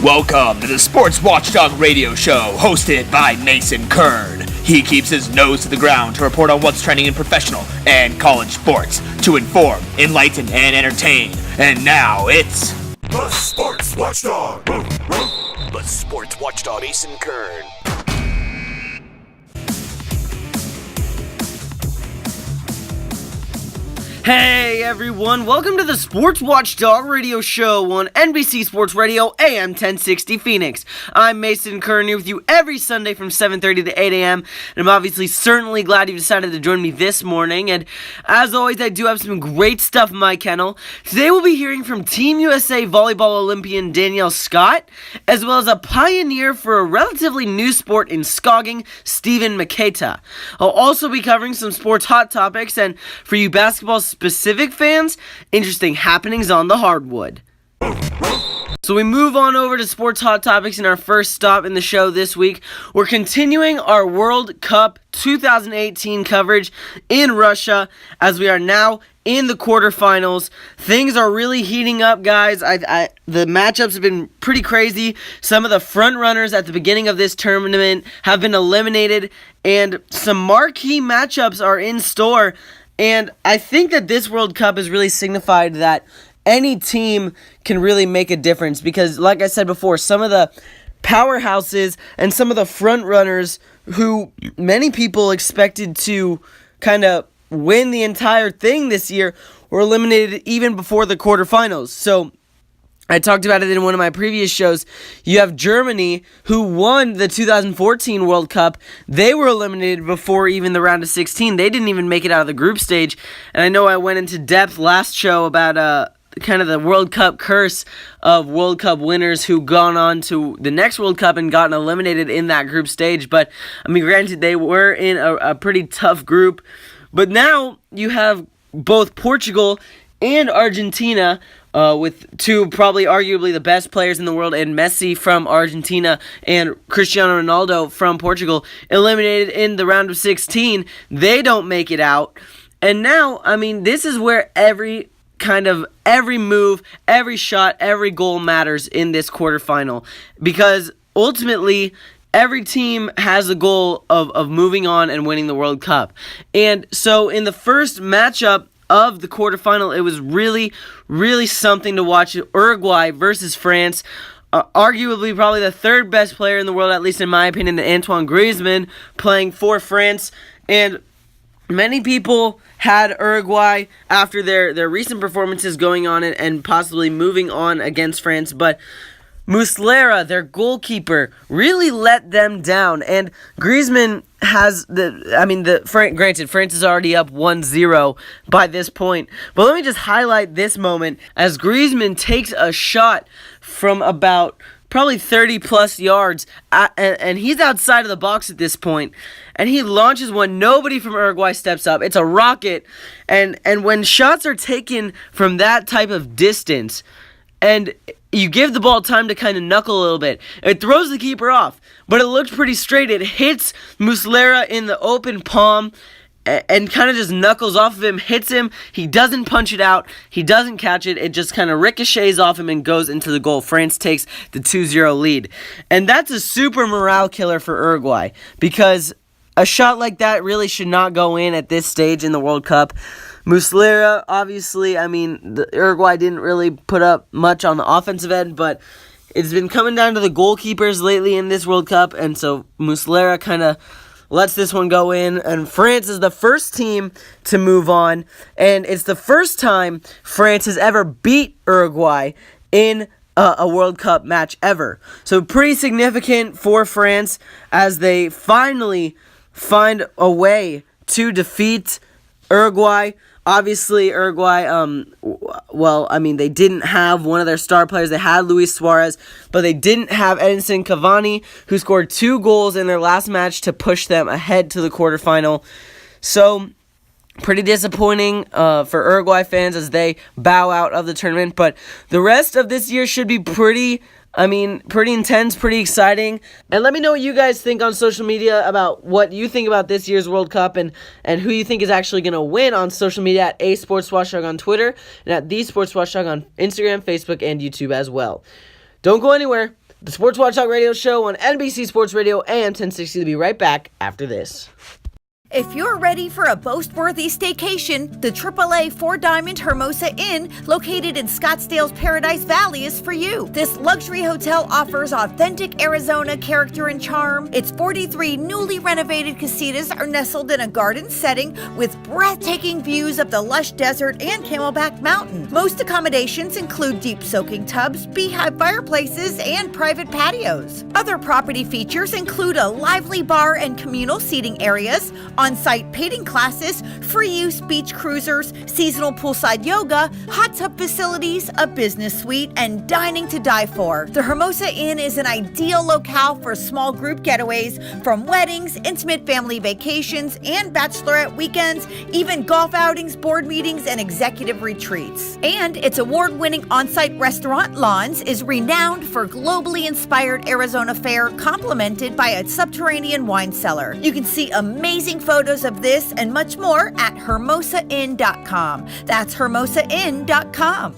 Welcome to the Sports Watchdog radio show, hosted by Mason Kern. He keeps his nose to the ground to report on what's trending in professional and college sports, to inform, enlighten, and entertain. And now it's the Sports Watchdog. the Sports Watchdog, Mason Kern. Hey everyone, welcome to the Sports Watchdog radio show on NBC Sports Radio AM 1060 Phoenix. I'm Mason Kern here with you every Sunday from 7:30 to 8 a.m. And I'm obviously certainly glad you decided to join me this morning. And as always, I do have some great stuff in my kennel. Today we'll be hearing from Team USA volleyball Olympian Danielle Scott, as well as a pioneer for a relatively new sport in Skogger Steven Meketa. I'll also be covering some sports hot topics, and for you basketball specific fans, interesting happenings on the hardwood. So we move on over to sports hot topics in our first stop in the show this week. We're continuing our World Cup 2018 coverage in Russia as we are now in the quarterfinals. Things are really heating up, guys. The matchups have been pretty crazy. Some of the front runners at the beginning of this tournament have been eliminated, and some marquee matchups are in store. And I think that this World Cup has really signified that any team can really make a difference because, like I said before, some of the powerhouses and some of the front runners who many people expected to kind of win the entire thing this year were eliminated even before the quarterfinals. So I talked about it in one of my previous shows. You have Germany, who won the 2014 World Cup. They were eliminated before even the round of 16. They didn't even make it out of the group stage. And I know I went into depth last show about kind of the World Cup curse of World Cup winners who gone on to the next World Cup and gotten eliminated in that group stage. But, I mean, granted, they were in a pretty tough group. But now you have both Portugal and Argentina, with two probably arguably the best players in the world, and Messi from Argentina and Cristiano Ronaldo from Portugal, eliminated in the round of 16. They don't make it out. And now, I mean, this is where every move, every shot, every goal matters in this quarterfinal. Because ultimately, every team has a goal of moving on and winning the World Cup. And so in the first matchup of the quarterfinal, it was really, really something to watch. Uruguay versus France. Arguably probably the third best player in the world, at least in my opinion, Antoine Griezmann, playing for France. And many people had Uruguay after their recent performances going on and possibly moving on against France, but Muslera, their goalkeeper, really let them down. And Griezmann has granted, France is already up 1-0 by this point. But let me just highlight this moment as Griezmann takes a shot from about probably 30 plus yards, and he's outside of the box at this point, and he launches one. Nobody from Uruguay steps up. It's a rocket, and when shots are taken from that type of distance, and you give the ball time to kind of knuckle a little bit, it throws the keeper off, but it looks pretty straight. It hits Muslera in the open palm and kind of just knuckles off of him, hits him. He doesn't punch it out. He doesn't catch it. It just kind of ricochets off him and goes into the goal. France takes the 2-0 lead. And that's a super morale killer for Uruguay because a shot like that really should not go in at this stage in the World Cup. Muslera, obviously, I mean, Uruguay didn't really put up much on the offensive end, but it's been coming down to the goalkeepers lately in this World Cup, and so Muslera kind of lets this one go in, and France is the first team to move on, and it's the first time France has ever beat Uruguay in a World Cup match ever. So pretty significant for France as they finally find a way to defeat Uruguay. Obviously, Uruguay, they didn't have one of their star players. They had Luis Suarez, but they didn't have Edinson Cavani, who scored 2 goals in their last match to push them ahead to the quarterfinal. So, pretty disappointing for Uruguay fans as they bow out of the tournament. But the rest of this year should be pretty intense, pretty exciting. And let me know what you guys think on social media about what you think about this year's World Cup and who you think is actually going to win on social media at A Sports Watchdog on Twitter and at The Sports Watchdog on Instagram, Facebook, and YouTube as well. Don't go anywhere. The Sports Watchdog Radio Show on NBC Sports Radio AM 1060 will be right back after this. If you're ready for a boast-worthy staycation, the AAA Four Diamond Hermosa Inn, located in Scottsdale's Paradise Valley, is for you. This luxury hotel offers authentic Arizona character and charm. Its 43 newly renovated casitas are nestled in a garden setting with breathtaking views of the lush desert and Camelback Mountain. Most accommodations include deep soaking tubs, beehive fireplaces, and private patios. Other property features include a lively bar and communal seating areas, on-site painting classes, free-use beach cruisers, seasonal poolside yoga, hot tub facilities, a business suite, and dining to die for. The Hermosa Inn is an ideal locale for small group getaways, from weddings, intimate family vacations, and bachelorette weekends, even golf outings, board meetings, and executive retreats. And its award-winning on-site restaurant, Lawns, is renowned for globally inspired Arizona fare, complemented by a subterranean wine cellar. You can see amazing photos of this and much more at hermosainn.com. That's hermosainn.com.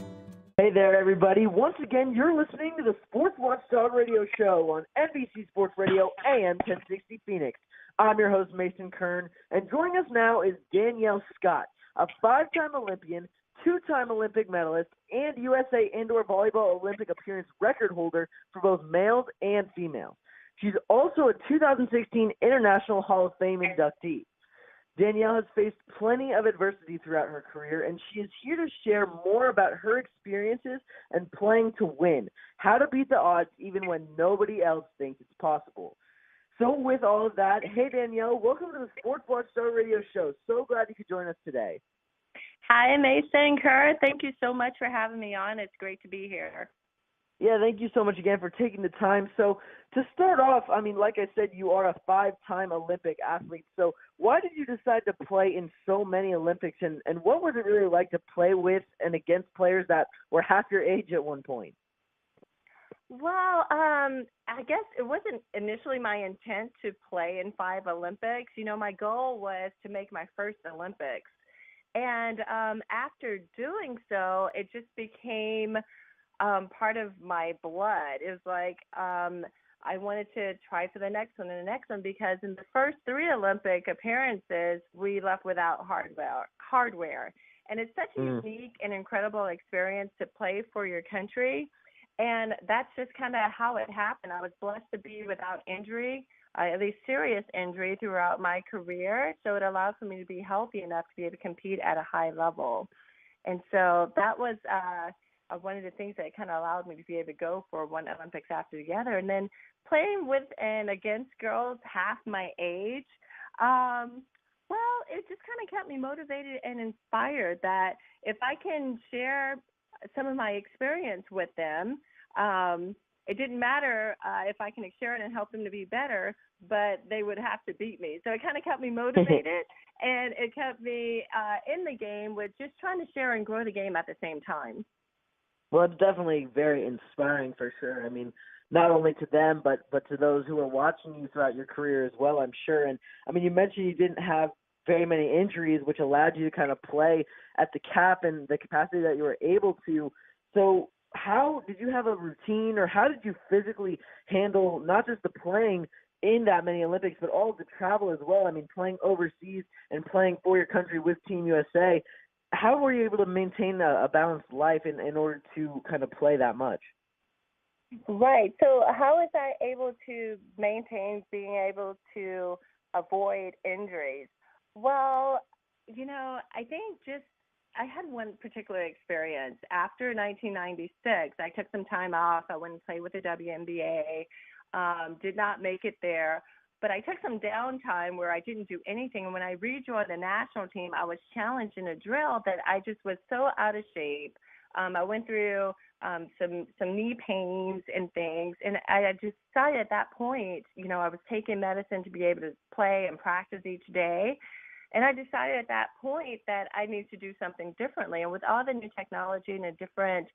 Hey there, everybody. Once again, you're listening to the Sports Watchdog Radio Show on NBC Sports Radio AM 1060 Phoenix. I'm your host, Mason Kern, and joining us now is Danielle Scott, a 5-time Olympian, 2-time Olympic medalist, and USA Indoor Volleyball Olympic appearance record holder for both males and females. She's also a 2016 International Hall of Fame inductee. Danielle has faced plenty of adversity throughout her career, and she is here to share more about her experiences and playing to win, how to beat the odds even when nobody else thinks it's possible. So with all of that, hey Danielle, welcome to the Sports Watchdog Radio Show. So glad you could join us today. Hi, Mason, Kurt. Thank you so much for having me on. It's great to be here. Yeah, thank you so much again for taking the time. So to start off, I mean, like I said, you are a 5-time Olympic athlete. So why did you decide to play in so many Olympics, and what was it really like to play with and against players that were half your age at one point? Well, I guess it wasn't initially my intent to play in 5 Olympics. You know, my goal was to make my first Olympics. And after doing so, it just became part of my blood. It was like I wanted to try for the next one and the next one, because in the first 3 Olympic appearances, we left without hardware. And it's such a unique and incredible experience to play for your country. And that's just kind of how it happened. I was blessed to be without injury, at least serious injury, throughout my career. So it allowed for me to be healthy enough to be able to compete at a high level. And so that was one of the things that kind of allowed me to be able to go for 1 Olympics after the other. And then playing with and against girls half my age, well, it just kind of kept me motivated and inspired that if I can share some of my experience with them, it didn't matter if I can share it and help them to be better, but they would have to beat me. So it kind of kept me motivated, and it kept me in the game with just trying to share and grow the game at the same time. Well, it's definitely very inspiring for sure. I mean, not only to them, but to those who are watching you throughout your career as well, I'm sure. And, I mean, you mentioned you didn't have very many injuries, which allowed you to kind of play at the cap and the capacity that you were able to. So how did you have a routine, or how did you physically handle not just the playing in that many Olympics, but all of the travel as well? I mean, playing overseas and playing for your country with Team USA. How were you able to maintain a balanced life in order to kind of play that much? Right. So how was I able to maintain being able to avoid injuries? Well, you know, I think I had one particular experience. After 1996, I took some time off. I went and played with the WNBA, did not make it there. But I took some downtime where I didn't do anything. And when I rejoined the national team, I was challenged in a drill that I just was so out of shape. I went through some knee pains and things. And I decided at that point, you know, I was taking medicine to be able to play and practice each day. And I decided at that point that I need to do something differently. And with all the new technology and the different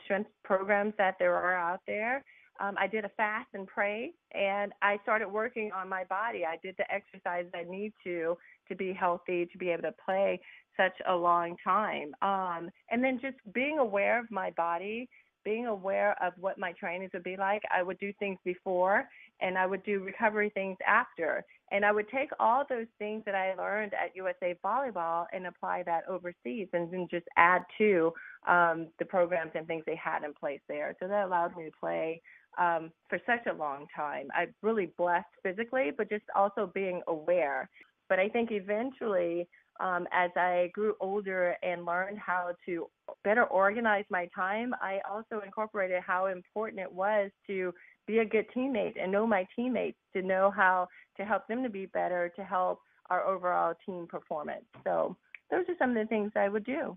strength programs that there are out there, I did a fast and pray, and I started working on my body. I did the exercise I need to be healthy, to be able to play such a long time. And then just being aware of my body, being aware of what my trainings would be like. I would do things before, and I would do recovery things after. And I would take all those things that I learned at USA Volleyball and apply that overseas, and then just add to the programs and things they had in place there. So that allowed me to play for such a long time. I'm really blessed physically, but just also being aware. But I think eventually, as I grew older and learned how to better organize my time, I also incorporated how important it was to be a good teammate and know my teammates, to know how to help them to be better, to help our overall team performance. So those are some of the things I would do.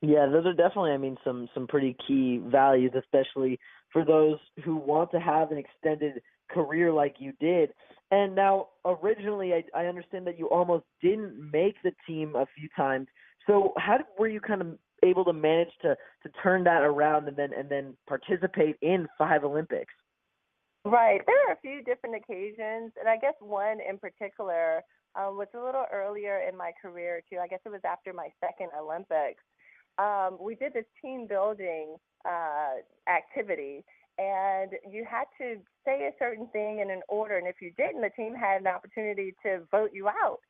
Yeah, those are definitely, some pretty key values, especially for those who want to have an extended career like you did. And now, originally, I understand that you almost didn't make the team a few times. So how were you kind of able to manage to turn that around and then participate in 5 Olympics? Right. There are a few different occasions, and I guess one in particular was a little earlier in my career, too. I guess it was after my second Olympics. We did this team building activity, and you had to say a certain thing in an order, and if you didn't, the team had an opportunity to vote you out.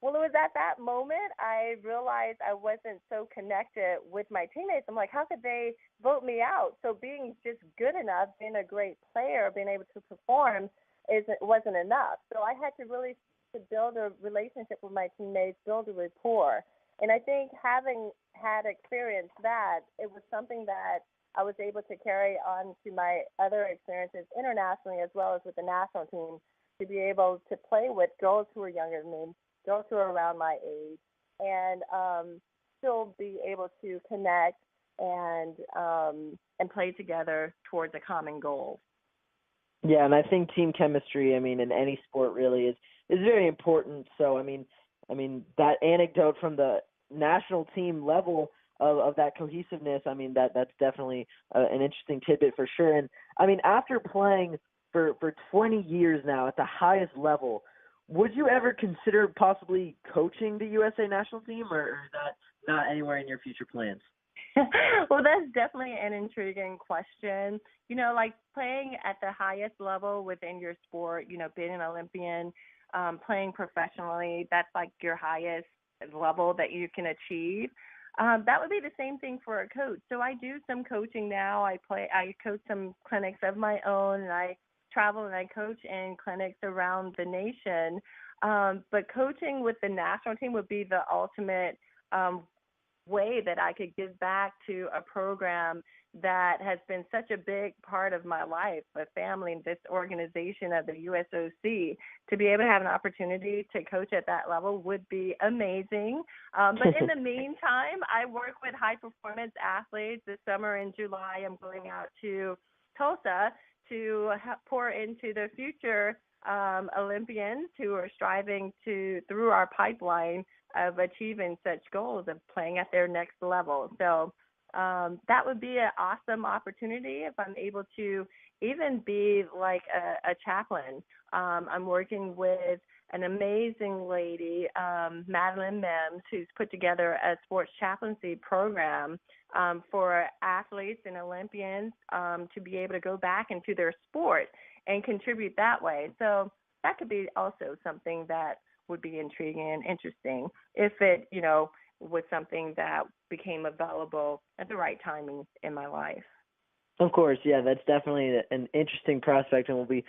Well, it was at that moment I realized I wasn't so connected with my teammates. I'm like, how could they vote me out? So being just good enough, being a great player, being able to perform wasn't enough. So I had to really build a relationship with my teammates, build a rapport. And I think having had experienced that, it was something that I was able to carry on to my other experiences internationally as well as with the national team, to be able to play with girls who are younger than me, girls who are around my age, and still be able to connect and play together towards a common goal. Yeah, and I think team chemistry, in any sport really is very important. So, that anecdote from the national team level of that cohesiveness, that's definitely an interesting tidbit for sure. And, after playing for 20 years now at the highest level, would you ever consider possibly coaching the USA national team, or is that not anywhere in your future plans? Well, that's definitely an intriguing question. Like playing at the highest level within your sport, being an Olympian, playing professionally, that's like your highest level that you can achieve. That would be the same thing for a coach. So I do some coaching now. I coach some clinics of my own, and I travel and I coach in clinics around the nation. But coaching with the national team would be the ultimate way that I could give back to a program that has been such a big part of my life, a family, this organization of the USOC. To be able to have an opportunity to coach at that level would be amazing. But in the meantime, I work with high-performance athletes. This summer in July, I'm going out to Tulsa to pour into the future Olympians who are striving through our pipeline of achieving such goals of playing at their next level. So that would be an awesome opportunity if I'm able to even be like a chaplain. I'm working with an amazing lady, Madeline Mims, who's put together a sports chaplaincy program for athletes and Olympians to be able to go back into their sport and contribute that way. So that could be also something that would be intriguing and interesting if it, was something that became available at the right timing in my life. Of course, yeah, that's definitely an interesting prospect, and we'll be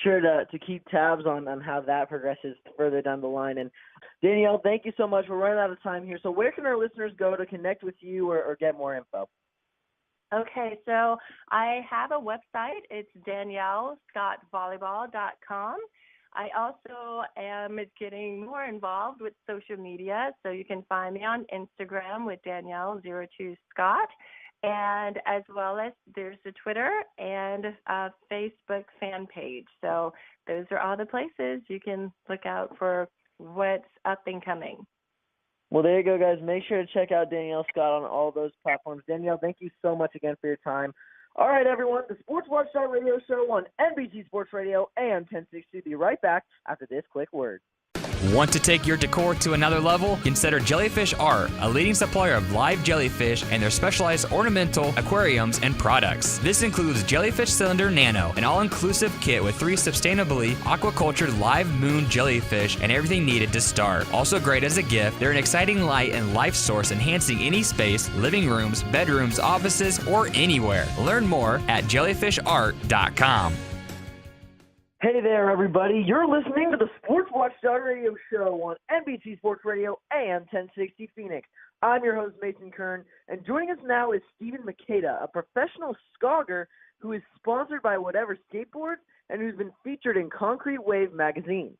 sure to keep tabs on how that progresses further down the line. And Danielle, thank you so much. We're running out of time here. So where can our listeners go to connect with you or get more info? Okay, so I have a website. It's DanielleScottVolleyball.com. I also am getting more involved with social media, so you can find me on Instagram with Danielle02Scott, and as well as there's the Twitter and Facebook fan page. So those are all the places you can look out for what's up and coming. Well, there you go, guys. Make sure to check out Danielle Scott on all those platforms. Danielle, thank you so much again for your time. All right, everyone, the Sports Watchdog Radio Show on NBC Sports Radio, AM 1060. Be right back after this quick word. Want to take your decor to another level? Consider Jellyfish Art, a leading supplier of live jellyfish and their specialized ornamental aquariums and products. This includes Jellyfish Cylinder Nano, an all-inclusive kit with 3 sustainably aquacultured live moon jellyfish and everything needed to start. Also great as a gift, they're an exciting light and life source enhancing any space, living rooms, bedrooms, offices, or anywhere. Learn more at jellyfishart.com. Hey there, everybody. You're listening to the Sports Watchdog Radio Show on NBC Sports Radio AM 1060 Phoenix. I'm your host, Mason Kern, and joining us now is Steven Meketa, a professional Skogger who is sponsored by Whatever Skateboards and who's been featured in Concrete Wave magazine.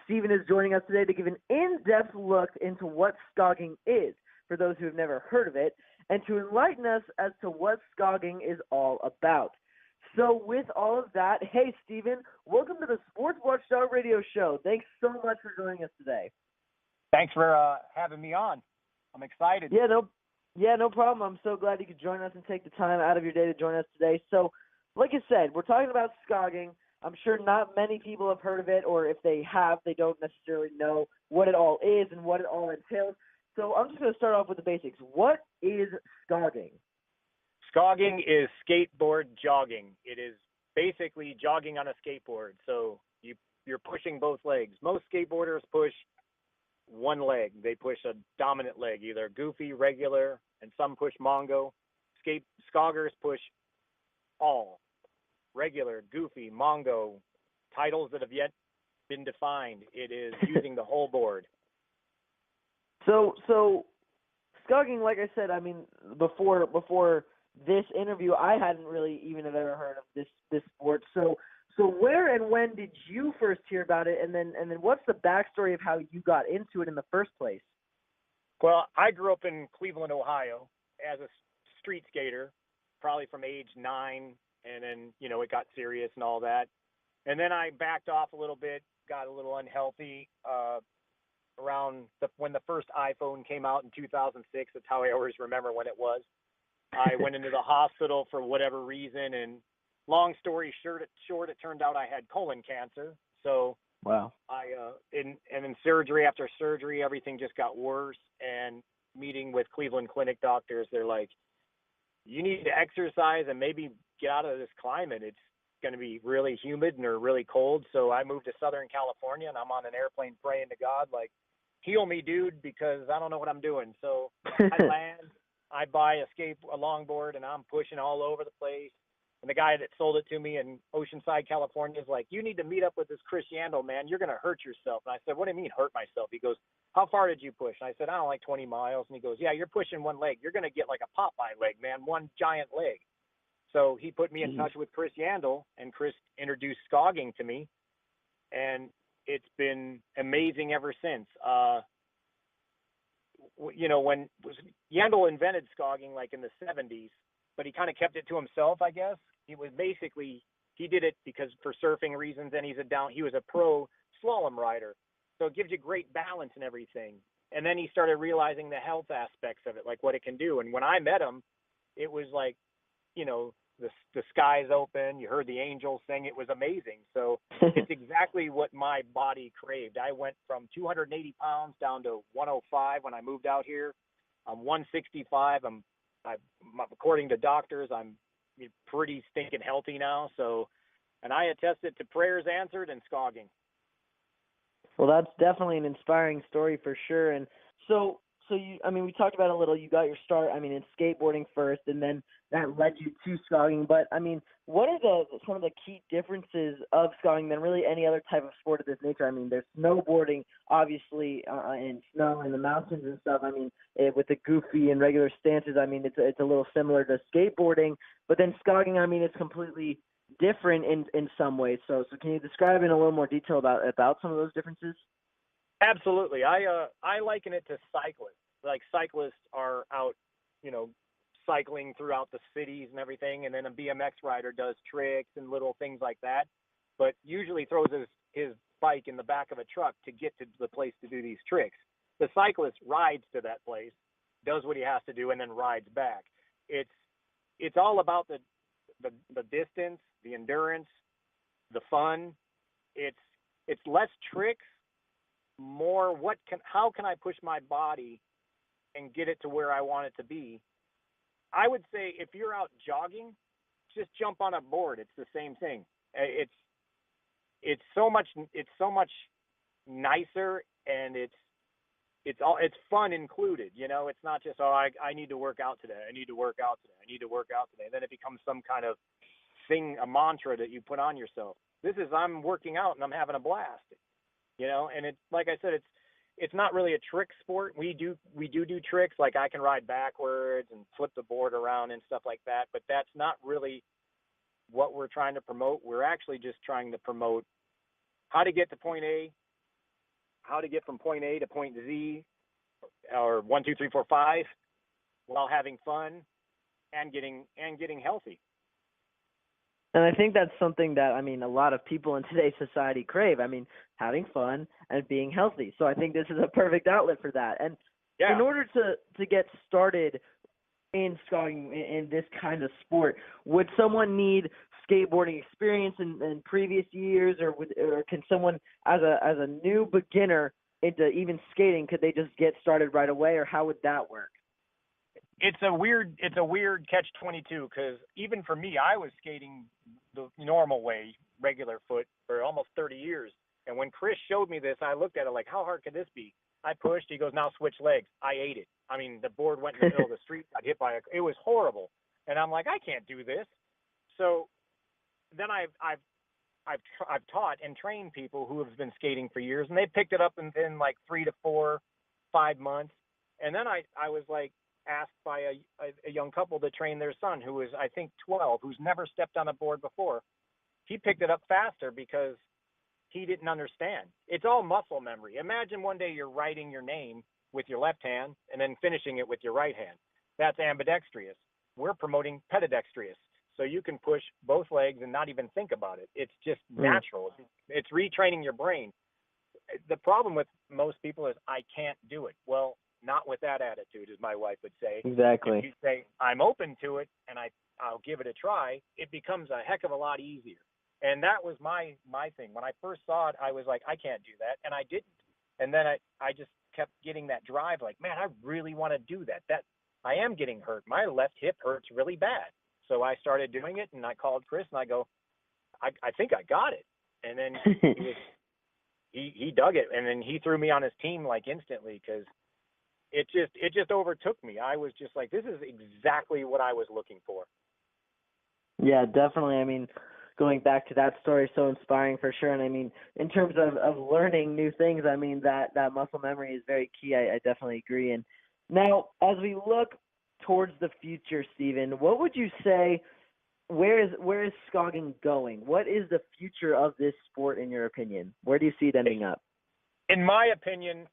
Steven is joining us today to give an in-depth look into what skogging is, for those who have never heard of it, and to enlighten us as to what skogging is all about. So with all of that, hey, Steven, welcome to the Sports Watchdog Radio Show. Thanks so much for joining us today. Thanks for having me on. I'm excited. Yeah, no problem. I'm so glad you could join us and take the time out of your day to join us today. So, like I said, we're talking about skogging. I'm sure not many people have heard of it, or if they have, they don't necessarily know what it all is and what it all entails. So I'm just going to start off with the basics. What is skogging? Skogging is skateboard jogging. It is basically jogging on a skateboard. So you're pushing both legs. Most skateboarders push one leg. They push a dominant leg, either goofy, regular, and some push Mongo. Skoggers push all. Regular, goofy, Mongo, titles that have yet been defined. It is using the whole board. So skogging, like I said, I mean, before this interview, I hadn't really even have ever heard of this sport. So where and when did you first hear about it, and then what's the backstory of how you got into it in the first place? Well, I grew up in Cleveland, Ohio, as a street skater, probably from age 9, and then it got serious and all that, and then I backed off a little bit, got a little unhealthy around when the first iPhone came out in 2006. That's how I always remember when it was. I went into the hospital for whatever reason, and long story short, it turned out I had colon cancer. So wow. And then surgery after surgery, everything just got worse. And meeting with Cleveland Clinic doctors, they're like, you need to exercise and maybe get out of this climate. It's going to be really humid or really cold. So I moved to Southern California, and I'm on an airplane praying to God, heal me, dude, because I don't know what I'm doing. So I land. I buy a longboard, and I'm pushing all over the place. And the guy that sold it to me in Oceanside, California is like, you need to meet up with this Chris Yandel, man. You're going to hurt yourself. And I said, what do you mean hurt myself? He goes, how far did you push? And I said, I don't know, 20 miles. And he goes, yeah, you're pushing one leg. You're going to get like a Popeye leg, man, one giant leg. So he put me in touch with Chris Yandel, and Chris introduced skogging to me. And it's been amazing ever since. When Yandel invented skogging in the 70s, but he kind of kept it to himself, I guess. He did it because for surfing reasons, and he was a pro slalom rider. So it gives you great balance and everything. And then he started realizing the health aspects of it, what it can do. And when I met him, it was the skies open. You heard the angels sing. It was amazing. So it's exactly what my body craved. I went from 280 pounds down to 105 when I moved out here. I'm 165. I'm according to doctors, I'm pretty stinking healthy now. So, and I attest it to prayers answered and skogging. Well, that's definitely an inspiring story for sure. And so we talked about it a little. You got your start, in skateboarding first, and then that led you to skogging. But, what are some of the key differences of skogging than really any other type of sport of this nature? There's snowboarding, obviously, in snow and the mountains and stuff. With the goofy and regular stances, it's a little similar to skateboarding. But then skogging, it's completely different in some ways. So can you describe in a little more detail about some of those differences? Absolutely. I liken it to cyclists. Cyclists are out, cycling throughout the cities and everything, and then a BMX rider does tricks and little things like that, but usually throws his bike in the back of a truck to get to the place to do these tricks. The cyclist rides to that place, does what he has to do, and then rides back. It's all about the distance, the endurance, the fun. It's less tricks more how can I push my body and get it to where I want it to be. I would say if you're out jogging, just jump on a board. It's the same thing. It's so much nicer, and it's fun included. It's not just I need to work out today. I need to work out today. I need to work out today. Then it becomes some kind of thing, a mantra that you put on yourself. This is I'm working out and I'm having a blast. And it's like I said, it's not really a trick sport. We do tricks, like I can ride backwards and flip the board around and stuff like that, but that's not really what we're trying to promote. We're actually just trying to promote how to get to point A, how to get from point A to point Z, or 1, 2, 3, 4, 5, while having fun and getting healthy. And I think that's something that, a lot of people in today's society crave. Having fun and being healthy. So I think this is a perfect outlet for that. And in order to get started in skogging, in this kind of sport, would someone need skateboarding experience in previous years, or can someone, as a new beginner into even skating, could they just get started right away, or how would that work? It's a weird catch-22, because even for me, I was skating the normal way, regular foot, for almost 30 years. And when Chris showed me this, I looked at it like, how hard could this be? I pushed. He goes, now switch legs. I ate it. The board went in the middle of the street. Got hit by it was horrible. And I'm like, I can't do this. So then I've taught and trained people who have been skating for years, and they picked it up in like 3 to 4, 5 months. And then I was like, asked by a young couple to train their son, who is, I think, 12, who's never stepped on a board before. He picked it up faster because he didn't understand. It's all muscle memory. Imagine one day you're writing your name with your left hand and then finishing it with your right hand. That's ambidextrous. We're promoting pedidextrous. So you can push both legs and not even think about it. It's just natural. It's retraining your brain. The problem with most people is, I can't do it. Well, not with that attitude, as my wife would say. Exactly. If you say, I'm open to it and I'll give it a try, it becomes a heck of a lot easier. And that was my thing. When I first saw it, I was like, I can't do that. And I didn't. And then I just kept getting that drive, like, man, I really want to do that. That I am getting hurt. My left hip hurts really bad. So I started doing it, and I called Chris, and I go, I think I got it. And then he dug it, and then he threw me on his team like instantly, because it just overtook me. I was just like, this is exactly what I was looking for. Yeah, definitely. Going back to that story, so inspiring for sure. And in terms of learning new things, that muscle memory is very key. I definitely agree. And now, as we look towards the future, Steven, what would you say, where is skogging going? What is the future of this sport, in your opinion? Where do you see it ending up? In my opinion,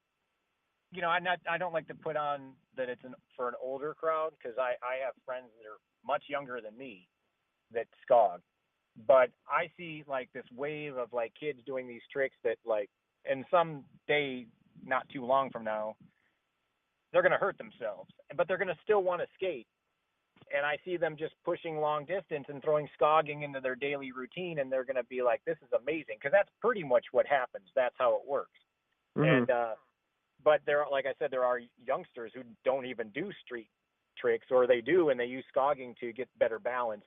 I don't like to put on that it's for an older crowd, because I have friends that are much younger than me that skog. But I see like this wave of like kids doing these tricks that, like, and some day not too long from now, they're going to hurt themselves, but they're going to still want to skate. And I see them just pushing long distance and throwing skogging into their daily routine, and they're going to be like, this is amazing, because that's pretty much what happens. That's how it works. Mm-hmm. And but like I said, there are youngsters who don't even do street tricks, or they do, and they use skogging to get better balance.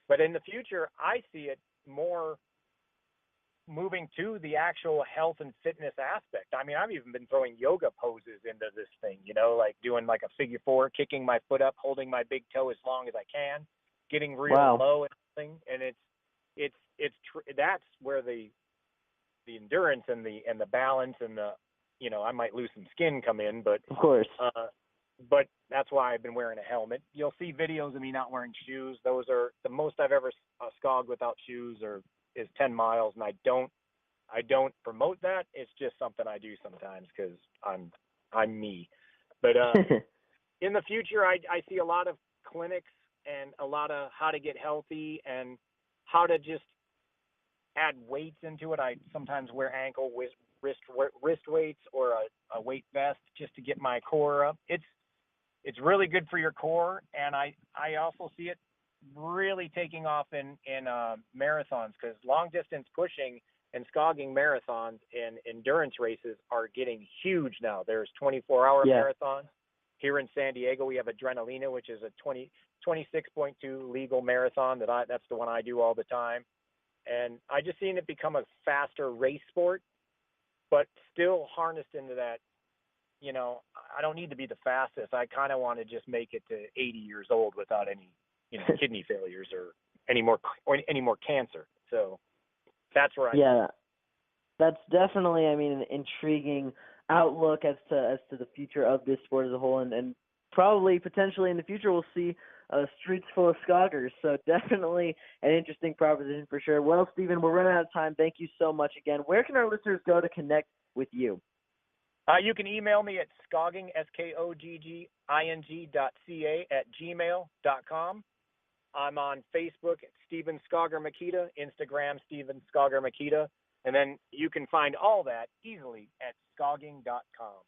But in the future, I see it more moving to the actual health and fitness aspect. I've even been throwing yoga poses into this thing, like doing like a figure four, kicking my foot up, holding my big toe as long as I can, getting real low and everything. And that's where the endurance and the balance and the, I might lose some skin come in, but of course. But that's why I've been wearing a helmet. You'll see videos of me not wearing shoes. Those are the most I've ever skogged without shoes, is 10 miles, and I don't promote that. It's just something I do sometimes because I'm me. But in the future, I see a lot of clinics and a lot of how to get healthy and how to just add weights into it. I sometimes wear ankle wrist weights or a weight vest just to get my core up. It's really good for your core, and I also see it really taking off in marathons, because long distance pushing, And Skogger marathons and endurance races are getting huge now. There's 24-hour marathons. Here in San Diego, we have Adrenalina, which is a 26.2 legal marathon. That's the one I do all the time. And I just seen it become a faster race sport, but still harnessed into that, I don't need to be the fastest. I kind of want to just make it to 80 years old without any, kidney failures or any more cancer. So that's where that's definitely, an intriguing outlook as to the future of this sport as a whole, and probably potentially in the future we'll see streets full of Skoggers. So definitely an interesting proposition for sure. Well, Steven, we're running out of time. Thank you so much again. Where can our listeners go to connect with you? You can email me at skogging, skogging.ca@gmail.com. I'm on Facebook at Steven Skogger Meketa, Instagram Steven Skogger Meketa, and then you can find all that easily at skogging.com.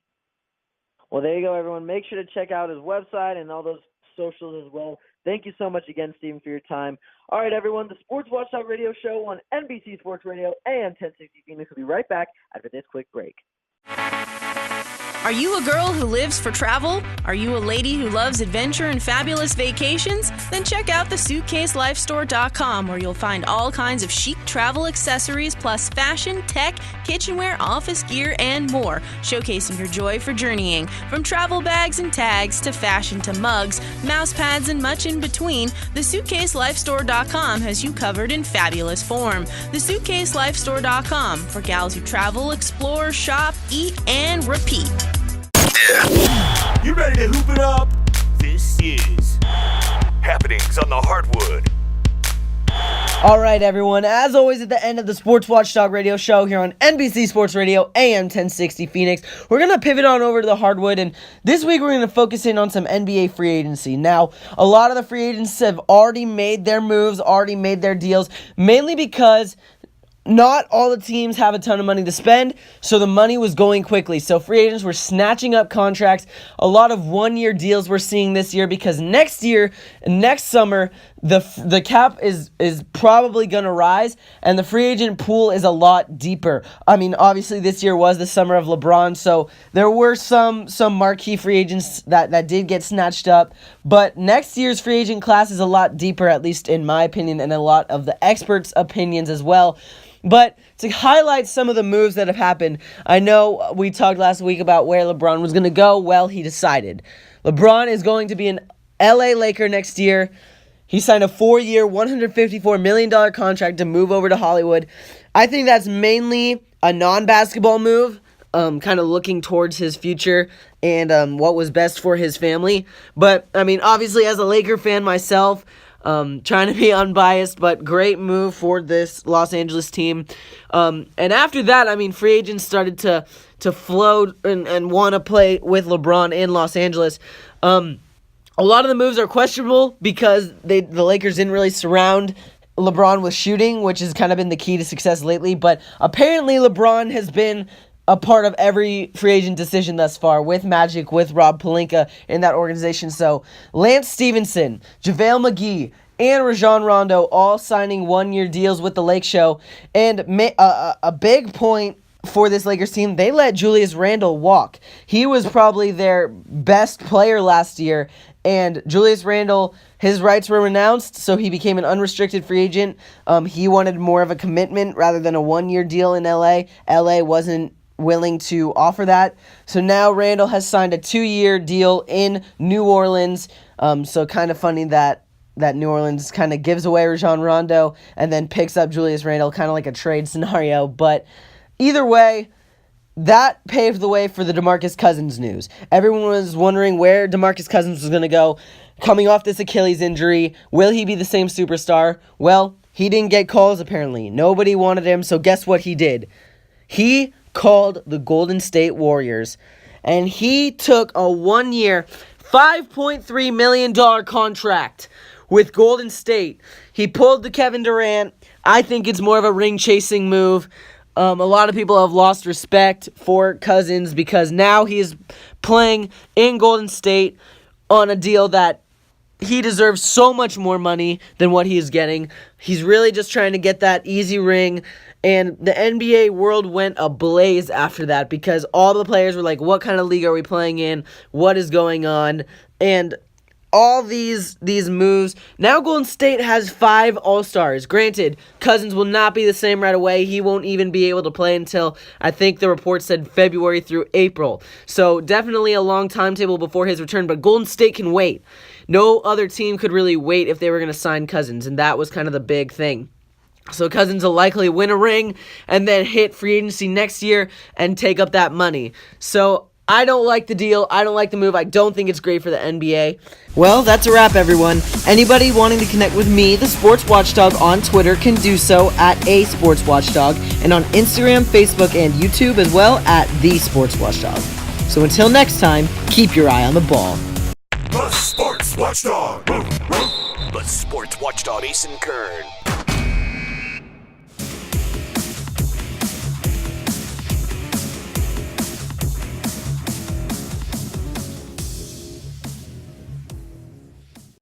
Well, there you go, everyone. Make sure to check out his website and all those socials as well. Thank you so much again, Steven, for your time. All right, everyone, the Sports Watchdog Radio Show on NBC Sports Radio AM 1060 Phoenix will be right back after this quick break. Are you a girl who lives for travel? Are you a lady who loves adventure and fabulous vacations? Then check out the SuitcaseLifeStore.com, where you'll find all kinds of chic travel accessories plus fashion, tech, kitchenware, office gear, and more, showcasing your joy for journeying. From travel bags and tags to fashion to mugs, mouse pads, and much in between, the SuitcaseLifeStore.com has you covered in fabulous form. The SuitcaseLifeStore.com for gals who travel, explore, shop, eat, and repeat. You ready to hoop it up? This is Happenings on the Hardwood. All right, everyone. As always, at the end of the Sports Watchdog Radio Show here on NBC Sports Radio, AM 1060 Phoenix, we're going to pivot on over to the hardwood, and this week we're going to focus in on some NBA free agency. Now, a lot of the free agents have already made their moves, already made their deals, mainly because not all the teams have a ton of money to spend, so the money was going quickly. So free agents were snatching up contracts. A lot of one-year deals we're seeing this year because next summer, the cap is probably going to rise, and the free agent pool is a lot deeper. Obviously this year was the Summer of Lebron, so there were some marquee free agents that did get snatched up, but next year's free agent class is a lot deeper, at least in my opinion, and a lot of the experts' opinions as well. But to highlight some of the moves that have happened, I know we talked last week about where LeBron was going to go. Well, he decided. LeBron is going to be an LA Laker next year. He signed a 4-year, $154 million contract to move over to Hollywood. I think that's mainly a non-basketball move, kind of looking towards his future and what was best for his family. But, obviously as a Laker fan myself, trying to be unbiased, but great move for this Los Angeles team. And after that, free agents started to float and want to play with LeBron in Los Angeles. A lot of the moves are questionable because the Lakers didn't really surround LeBron with shooting, which has kind of been the key to success lately. But apparently LeBron has been a part of every free agent decision thus far, with Magic, with Rob Pelinka in that organization. So Lance Stevenson, JaVale McGee, and Rajon Rondo all signing one-year deals with the Lake Show. And a big point for this Lakers team, they let Julius Randle walk. He was probably their best player last year, and Julius Randle, his rights were renounced, so he became an unrestricted free agent. He wanted more of a commitment rather than a one-year deal in LA. LA wasn't willing to offer that. So now Randle has signed a 2-year deal in New Orleans. So kind of funny that New Orleans kind of gives away Rajon Rondo and then picks up Julius Randle, kind of like a trade scenario. But either way, that paved the way for the DeMarcus Cousins news. Everyone was wondering where DeMarcus Cousins was going to go coming off this Achilles injury. Will he be the same superstar? Well, he didn't get calls apparently. Nobody wanted him, so guess what he did? He called the Golden State Warriors, and he took a 1-year, $5.3 million contract with Golden State. He pulled the Kevin Durant. I think it's more of a ring-chasing move. A lot of people have lost respect for Cousins because now he is playing in Golden State on a deal that he deserves so much more money than what he is getting. He's really just trying to get that easy ring. And the NBA world went ablaze after that because all the players were like, what kind of league are we playing in? What is going on? And all these moves. Now Golden State has 5 All-Stars. Granted, Cousins will not be the same right away. He won't even be able to play until, I think the report said, February through April. So definitely a long timetable before his return, but Golden State can wait. No other team could really wait if they were going to sign Cousins, and that was kind of the big thing. So Cousins will likely win a ring and then hit free agency next year and take up that money. So I don't like the deal. I don't like the move. I don't think it's great for the NBA. Well, that's a wrap, everyone. Anybody wanting to connect with me, the Sports Watchdog, on Twitter can do so at @SportsWatchdog, and on Instagram, Facebook, and YouTube as well at The Sports Watchdog. So until next time, keep your eye on the ball. The Sports Watchdog. The Sports Watchdog, Ace and Kern.